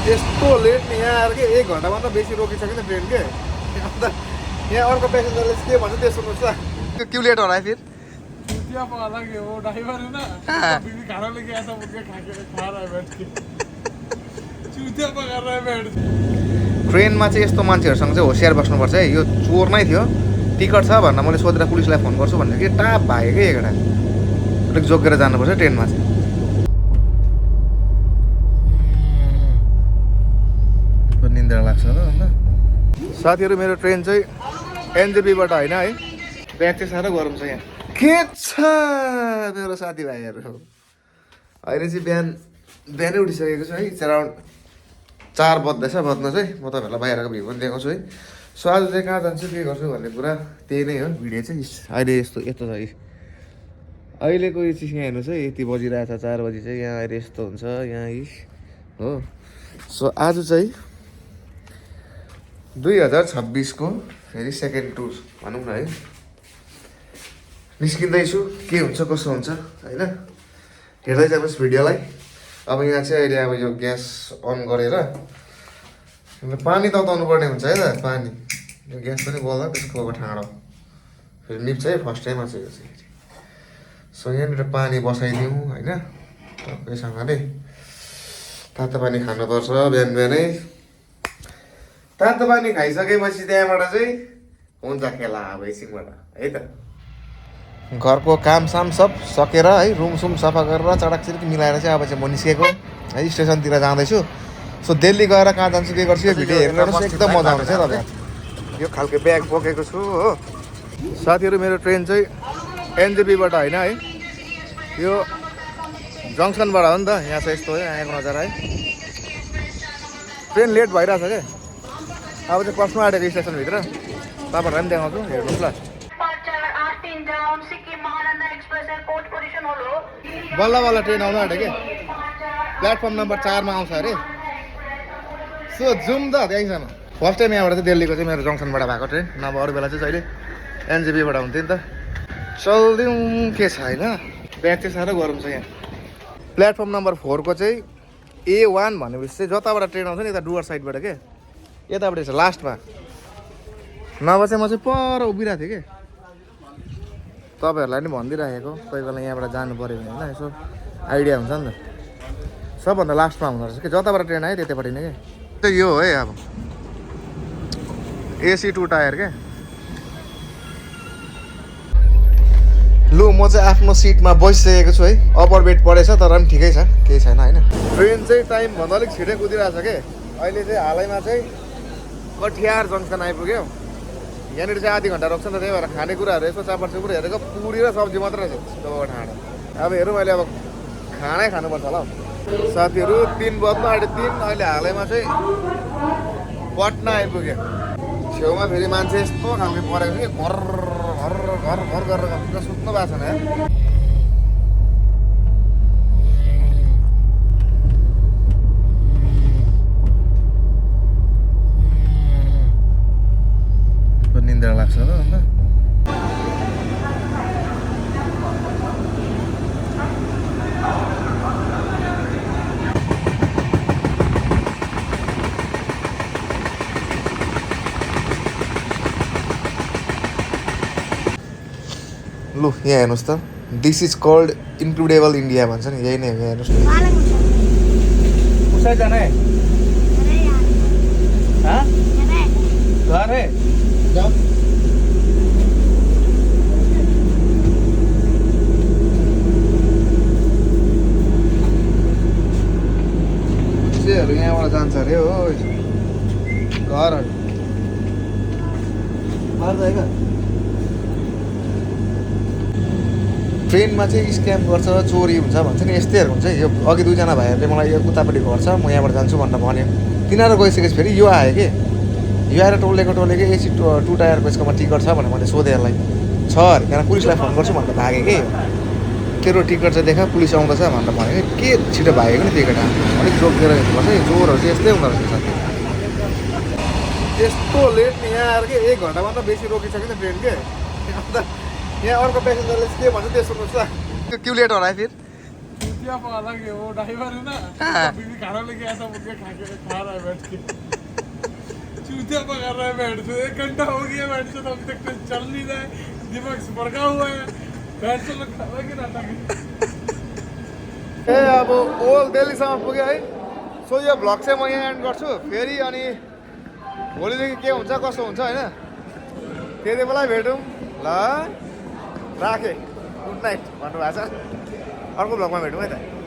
यस्तो लेट नि यहाँ आएर के 1 घन्टाभन्दा बेसी रोकिसक्यो नि ट्रेन के अन्त यहाँ अर्को प्यासेन्जरले के भन्छ त्यो सुन्नुहोस् ल क्यों लेट हो रहा है फिर चूतिया पाला के वो ड्राइवर है ना बीवी खाना लेके आया था मुझे खा रहा है बैठ के चूतिया पका रहा है बैठ ट्रेनमा चाहिँ यस्तो मान्छेहरूसँग चाहिँ होसियार बस्नुपर्छ है यो चोर नै थियो टिकट छ भनेर मैले सोधेर पुलिसलाई फोन गर्छु भनेर कि टाप भाग्यो कि एउटा अलिक जोगेर जानुपर्छ ट्रेनमा चाहिँ निन्द्रा लाग्छ र अन्त साथीहरू मेरो ट्रेन चाहिँ एनजेपीबाट होइन है ब्याग चाहिँ साह्रो गरम छ यहाँ के छ मेरो साथीभाइहरू अहिले चाहिँ बिहानै उठिसकेको छु है अराउन्ड 4 बज्दैछ बज्नु चाहिँ म तपाईँहरूलाई बाहिरको भ्यू पनि देखाउँछु है सो आज चाहिँ कहाँ जान्छु के गर्छु भन्ने कुरा त्यही नै हो भिडियो चाहिँ अहिले यस्तो छ अहिलेको यो चिज यहाँ हेर्नुहोस् है यति बजिरहेछ 4 बजी चाहिँ यहाँ अहिले यस्तो हुन्छ यहाँ हो सो आज चाहिँ 2026 को फेरि सेकेन्ड टुर भनौँ न है निस्किँदैछु के हुन्छ कसो हुन्छ होइन हेर्दै जानुहोस् भिडियोलाई अब यहाँ चाहिँ अहिले अब यो ग्यास अन गरेर पानी तताउनु पर्ने हुन्छ है त पानी यो ग्यास पनि बल्दा त्यसको अब ठाडो फेरि निप्छ है फर्स्ट टाइममा चाहिँ यो चाहिँ सो यहाँनिर पानी बसाइदिउँ होइन तपाईँसँगले तातो पानी खानुपर्छ बिहान बिहानै तातो पानी खाइसकेपछि त्यहाँबाट चाहिँ हुन्छ खेला अब एकछिनबाट है त घरको कामसाम सब सकेर है रुमसुम सफा गरेर चडकचिडक मिलाएर चाहिँ अब चाहिँ म निस्केको है स्टेसनतिर जाँदैछु सो दिल्ली गएर कहाँ जान्छु के गर्छु यो भिडियो हेर्नुहोस् एकदम मजा आउँछ है तपाईँ यो खालको ब्याग बोकेको छु हो साथीहरू मेरो ट्रेन चाहिँ एनजेपीबाट होइन है यो जङ्सनबाट हो नि त यहाँ चाहिँ यस्तो हो यहाँको नजारा है ट्रेन लेट भइरहेछ क्या अब चाहिँ पस्नु आँटेको स्टेसनभित्र तपाईँहरूलाई पनि देखाउँछु हेर्नुहोस् ल बल्ल बल्ल ट्रेन आउनु आँट्यो क्या प्लेटफर्म नम्बर 4मा आउँछ अरे सो जाउँ त त्यहीँसम्म फर्स्ट टाइम यहाँबाट चाहिँ दिल्लीको चाहिँ मेरो जङ्सनबाट भएको ट्रेन नभए अरू बेला चाहिँ जहिले एनजेपीबाट हुन्थ्यो नि त चल्दिउँ के छ होइन ब्याग चाहिँ साह्रो गरम छ यहाँ प्लेटफर्म नम्बर 4 को चाहिँ A1 भनेपछि चाहिँ जताबाट ट्रेन आउँछ नि यता डुवर साइडबाट के यताबाट छ लास्टमा नभए चाहिँ म चाहिँ पर उभिरहेको थिएँ कि तपाईँहरूलाई नि भनिदिइराखेको कोही बेला यहाँबाट जानु पऱ्यो भने होइन यसो आइडिया हुन्छ नि त सबभन्दा लास्टमा हुँदो रहेछ कि जताबाट ट्रेन आयो त्यतापट्टि नै क्या यो हो है अब AC 2 टायर क्या लु म चाहिँ आफ्नो सिटमा बसिसकेको छु है अप्पर बेड परेछ तर पनि ठिकै छ केही छैन होइन ट्रेन चाहिँ टाइमभन्दा अलिक छिटै कुदिरहेछ कि अहिले चाहिँ हालैमा चाहिँ कटिहार जङ्सन आइपुग्यो यहाँनिर चाहिँ आधी घन्टा रोक्छ नि त त्यही भएर खानेकुराहरू यसो चापर चुपुर हेरेको पुरी र सब्जी मात्रै छ ठाडो अब हेरौँ अहिले अब खानै खानुपर्छ होला हौ साथीहरू 3 बज्नु आँट्यो 3 अहिले हालैमा चाहिँ पटना आइपुग्यो छेउमा फेरि मान्छे यस्तो खालको परेको कि घर घर घर घर गरेर सुत्नु भएको छैन निन्द्रा लाग्छ र अन्त लु यहाँ हेर्नुहोस् त दिस इज कल्ड इन्क्लुडेबल इन्डिया भन्छ नि यही नै हो हेर्नुहोस् न मान्छेहरू यहाँबाट जान्छ अरे हो घरहरू ट्रेनमा चाहिँ स्क्याम गर्छ चोरी हुन्छ भन्छ नि यस्तैहरू हुन्छ यो अघि 2 जना भाइहरूले मलाई यो उतापट्टि घर छ म यहाँबाट जान्छु भनेर भन्यो तिनीहरू गइसकेपछि फेरि यो आयो कि यो आएर टोलेको AC 2 टायरको यसकोमा टिकट छ भनेर मैले सोधेँ यसलाई छ अरे त्यहाँ पुलिसलाई फोन गर्छु भनेर भागेँ कि तेरो टिकट चाहिँ देखा पुलिस आउँदैछ भनेर भने के छिटो भागेको नि टिकट अलिक जोगिएर हिँड्नुपर्छ है चोरहरू चाहिँ यस्तै हुँदो रहेछ साथी यस्तो लेट नि यहाँ आएर कि 1 घन्टाभन्दा बेसी रोकिसक्यो नि ट्रेन के अन्त यहाँ अर्को प्यासेन्जरले के भन्छ त्यो सुन्नुहोस् ल क्यों लेट हो रहा है फिर चूतिया पका लगे वो ड्राइवर है ना हाँ। बीवी खाना लेके आया था मुझे खा रहा है बैठ के चूतिया पका रहा है बैठ के 1 घंटा हो गया बैठ के तो अभी तक चल नहीं रहा है दिमाग से भड़का हुआ है बैठ के लोग खाना के नाटक ए अब ओल्ड दिल्लीसम्म पुग्यो है सो यो भ्लग चाहिँ म यहाँ एन्ड गर्छु फेरि अनि भोलिदेखि के हुन्छ कसो हुन्छ होइन त्यति बेला भेटौँ ल राखेँ गुड नाइट भन्नुभएको छ अर्को भ्लगमा भेटौँ है त